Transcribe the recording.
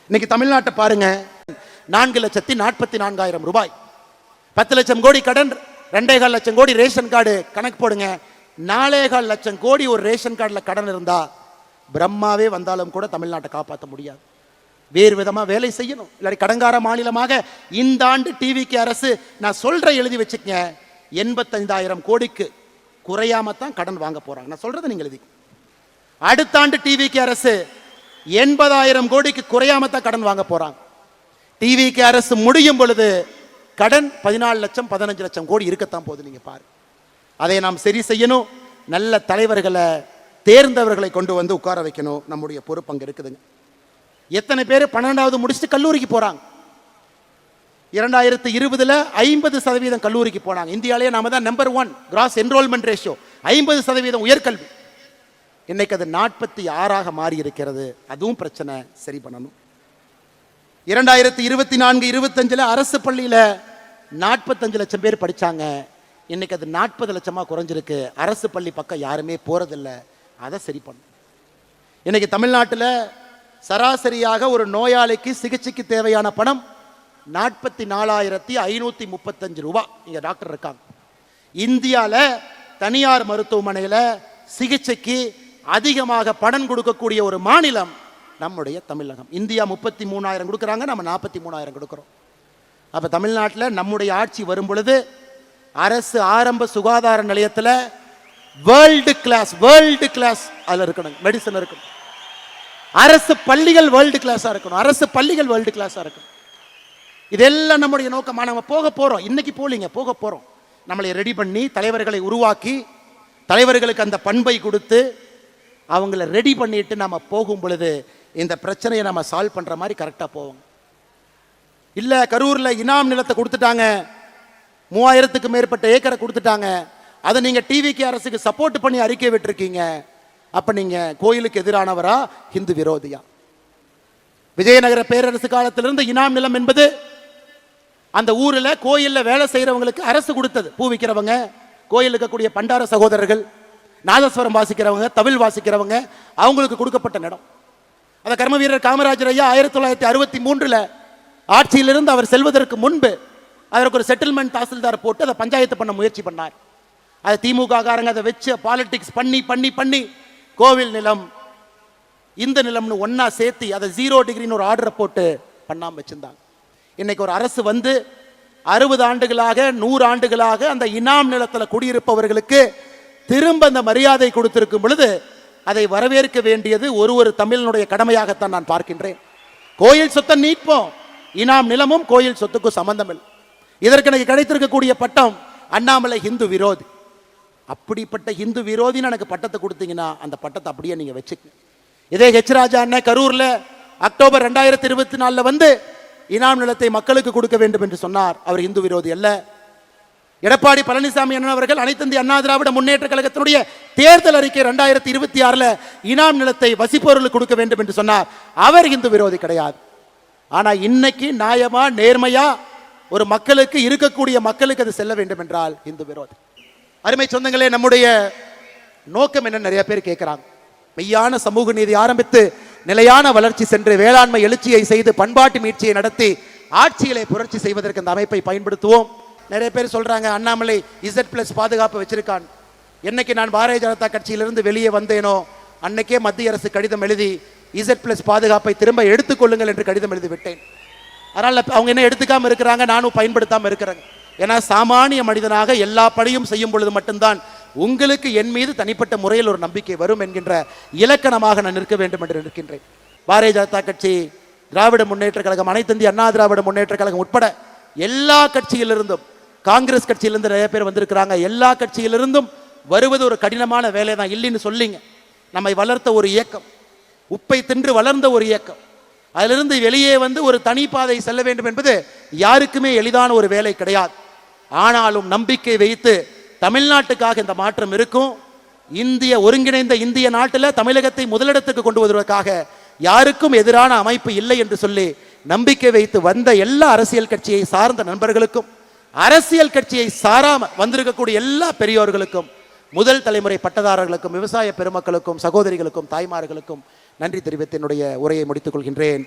இன்னைக்கு தமிழ்நாட்டை பாருங்க, 4,44,000 ரூபாய், 10 லட்சம் கோடி கடன், 2.25 லட்சம் கோடி ரேஷன் கார்டு. கணக்கு போடுங்க, 4.25 லட்சம் கோடி ஒரு ரேஷன் கார்டில் கடன் இருந்தா பிரம்மாவே வந்தாலும் கூட தமிழ்நாட்டை காப்பாற்ற முடியாது. வேறு விதமாக வேலை செய்யணும். இல்லாட்டி கடங்கார மாநிலமாக இந்த ஆண்டு டிவிக்கு அரசு, நான் சொல்ற எழுதி வச்சுக்கங்க, 85,000 கோடிக்கு குறையாமத்தான் கடன் வாங்க போறாங்க. நான் சொல்றது நீங்க எழுதி. அடுத்த ஆண்டு டிவிக்கு அரசு 80,000 கோடிக்கு குறையாமத்தான் கடன் வாங்க போறாங்க. டிவிக்கு அரசு முடியும் பொழுது கடன் 14 லட்சம் 15 லட்சம் கோடி இருக்கத்தான் போகுது. நீங்க பாரு, அதை நாம் சரி செய்யணும். நல்ல தலைவர்களை, தேர்ந்தவர்களை கொண்டு வந்து உட்கார வைக்கணும். நம்முடைய பொறுப்பு அங்க இருக்குதுங்க. எத்தனை பேர் 12வது முடிச்சுட்டு கல்லூரிக்கு போறாங்க? 2020 50% கல்லூரிக்கு போனாங்க. இந்தியாவிலேயே நாம தான் நம்பர் 1 கிராஸ் என்ரோல்மெண்ட் ரேஷியோ, 50% உயர்கல்வி. இன்னைக்கு அது 46ஆக மாறி இருக்கிறது. அதுவும் பிரச்சனை, சரி பண்ணணும். 2024-25 அரசு பள்ளியில 45 லட்சம் பேர் படிச்சாங்க. இன்னைக்கு அது 40 லட்சமா குறைஞ்சிருக்கு. அரசு பள்ளி பக்கம் யாருமே போறதில்லை. அதை சரி பண்ணும். இன்னைக்கு தமிழ்நாட்டில் சராசரியாக ஒரு நோயாளிக்கு சிகிச்சைக்கு தேவையான பணம் 44,535 ரூபாய். இங்க டாக்டர் இருக்காங்க. இந்தியாவில் தனியார் மருத்துவமனையில் சிகிச்சைக்கு அதிகமாக பணம் கொடுக்கக்கூடிய ஒரு மாநிலம் நம்முடைய தமிழகம். இந்தியா 33,000 கொடுக்குறாங்க, நம்ம 43,000 கொடுக்குறோம். அப்போ தமிழ்நாட்டில் நம்முடைய ஆட்சி வரும் பொழுது அரசு ஆரம்ப சுகாதார நிலையத்தில் வேர்ல்டு கிளாஸ் அதில் இருக்கணும், மெடிசன் இருக்கணும். அரசு பள்ளிகள் வேர்ல்டு கிளாஸாக இருக்கணும். அரசு பள்ளிகள் வேர்ல்டு கிளாஸாக இருக்கணும். இதெல்லாம் நம்முடைய நோக்கமாக நம்ம போக போகிறோம். இன்னைக்கு போலிங்க, போக போகிறோம். நம்மளை ரெடி பண்ணி தலைவர்களை உருவாக்கி தலைவர்களுக்கு அந்த பண்பை கொடுத்து அவங்கள ரெடி பண்ணிட்டு நம்ம போகும் பொழுது இந்த பிரச்சனையை நம்ம சால்வ் பண்ணுற மாதிரி கரெக்டாக போவோம். இல்லை, கரூரில் இனாம் நிலத்தை கொடுத்துட்டாங்க, 3000க்கு மேற்பட்ட ஏக்கரை கொடுத்துட்டாங்க, அதை நீங்கள் டிவிக்கு அரசுக்கு சப்போர்ட் பண்ணி அறிக்கை விட்டுருக்கீங்க. அப்போ நீங்கள் கோயிலுக்கு எதிரானவரா, ஹிந்து விரோதியா? விஜயநகர பேரரசு காலத்திலிருந்து இனாம் நிலம் என்பது அந்த ஊரில் கோயிலில் வேலை செய்கிறவங்களுக்கு அரசு கொடுத்தது. பூ விற்கிறவங்க, கோயில் இருக்கக்கூடிய பண்டார சகோதரர்கள், நாதஸ்வரம் வாசிக்கிறவங்க, தவில் வாசிக்கிறவங்க, அவங்களுக்கு கொடுக்கப்பட்ட இடம். அந்த கர்ம வீரர் காமராஜர் ஐயா 1963 ஆட்சியிலிருந்து அவர் செல்வதற்கு முன்பு அதற்கு ஒரு செட்டில்மெண்ட் தாசில்தார் போட்டு அதை பஞ்சாயத்து பண்ண முயற்சி பண்ணார். அதை திமுக காரங்க அதை வச்சு பாலிடிக்ஸ் பண்ணி பண்ணி பண்ணி கோவில் நிலம் இந்த நிலம்னு ஒன்னா சேர்த்து அதை 0 டிகிரின்னு ஒரு ஆர்டரை போட்டு பண்ணாமல் வச்சிருந்தாங்க. இன்னைக்கு ஒரு அரசு வந்து 60 ஆண்டுகளாக 100 ஆண்டுகளாக அந்த இனாம் நிலத்தில் குடியிருப்பவர்களுக்கு திரும்ப அந்த மரியாதை கொடுத்திருக்கும் பொழுது அதை வரவேற்க வேண்டியது ஒரு தமிழனுடைய கடமையாகத்தான் நான் பார்க்கின்றேன். கோயில் சொத்தை நீட்போம், இனாம் நிலமும் கோயில் சொத்துக்கும் சம்பந்தம் இல்லை. இதற்கு எனக்கு கிடைத்திருக்கக்கூடிய பட்டம் அண்ணாமலை ஹிந்து விரோதி. அப்படிப்பட்ட ஹிந்து விரோதின்னு எனக்கு பட்டத்தை கொடுத்தீங்கன்னா அந்த பட்டத்தை அப்படியே நீங்க வச்சுக்க. இதே ஹெச் ராஜா அண்ணன் கரூர்ல அக்டோபர் 2024 வந்து இனாம் நிலத்தை மக்களுக்கு கொடுக்க வேண்டும் என்று சொன்னார். அவர் இந்து விரோதி அல்ல. எடப்பாடி பழனிசாமி அண்ணன் அவர்கள் அனைத்து இந்திய அண்ணா திராவிட முன்னேற்ற கழகத்தினுடைய தேர்தல் அறிக்கை 2026 இனாம் நிலத்தை வசிப்பவர்களுக்கு கொடுக்க வேண்டும் என்று சொன்னார். அவர் இந்து விரோதி கிடையாது. ஆனா இன்னைக்கு நியாயமா நேர்மையா ஒரு மக்களுக்கு இருக்கக்கூடிய மக்களுக்கு அது செல்ல வேண்டும் என்றால் இந்து விரோதி. அருமை சொந்தங்களே, நம்முடைய நோக்கம் என்ன நிறைய பேர் கேட்கிறாங்க. மெய்யான சமூக நீதி ஆரம்பித்து நிலையான வளர்ச்சி சென்று வேளாண்மை எழுச்சியை செய்து பண்பாட்டு மீட்சியை நடத்தி ஆட்சிகளை புரட்சி செய்வதற்கு இந்த அமைப்பை பயன்படுத்துவோம். நிறைய பேர் சொல்றாங்க அண்ணாமலை Z+ பாதுகாப்பு வச்சிருக்கான். என்னைக்கு நான் பாரதிய ஜனதா கட்சியிலிருந்து வெளியே வந்தேனோ அன்னைக்கே மத்திய அரசு கடிதம் எழுதி Z+ பாதுகாப்பை திரும்ப எடுத்துக்கொள்ளுங்கள் என்று கடிதம் எழுதி விட்டேன். அதனால அவங்க என்ன எடுத்துக்காம இருக்கிறாங்க, நானும் பயன்படுத்தாம இருக்கிறேன். ஏன்னா சாமானிய மனிதனாக எல்லா பணியும் செய்யும் பொழுது மட்டும்தான் உங்களுக்கு என் மீது தனிப்பட்ட முறையில் ஒரு நம்பிக்கை வரும் என்கின்ற இலக்கணமாக நான் நிற்க வேண்டும் என்று நிற்கின்றேன். பாரதிய ஜனதா கட்சி, திராவிட முன்னேற்ற கழகம், அனைத்து இந்திய அண்ணா திராவிட முன்னேற்ற கழகம் உட்பட எல்லா கட்சியிலிருந்தும், காங்கிரஸ் கட்சியிலிருந்து நிறைய பேர் வந்திருக்கிறாங்க, எல்லா கட்சியிலிருந்தும் வருவது ஒரு கடினமான வேலை தான். இல்லைன்னு சொல்லிங்க, நம்மை வளர்த்த ஒரு இயக்கம், உப்பை தின்று வளர்ந்த ஒரு இயக்கம், அதிலிருந்து வெளியே வந்து ஒரு தனி பாதை செல்ல வேண்டும் என்பது யாருக்குமே எளிதான ஒரு வேலை கிடையாது. ஆனாலும் நம்பிக்கை வைத்து தமிழ்நாட்டுக்காக இந்த மாற்றம் இருக்கும். ஒருங்கிணைந்த இந்திய நாட்டில் தமிழகத்தை முதலிடத்துக்கு கொண்டு வருவதற்காக யாருக்கும் எதிரான அமைப்பு இல்லை என்று சொல்லி நம்பிக்கை வைத்து வந்த எல்லா அரசியல் கட்சியை சார்ந்த நண்பர்களுக்கும், அரசியல் கட்சியை சாராம வந்திருக்கக்கூடிய எல்லா பெரியோர்களுக்கும், முதல் தலைமுறை பட்டதாரர்களுக்கும், விவசாய பெருமக்களுக்கும், சகோதரிகளுக்கும், தாய்மார்களுக்கும் நன்றி தெரிவித்து என்னுடைய உரையை முடித்துக் கொள்கின்றேன்.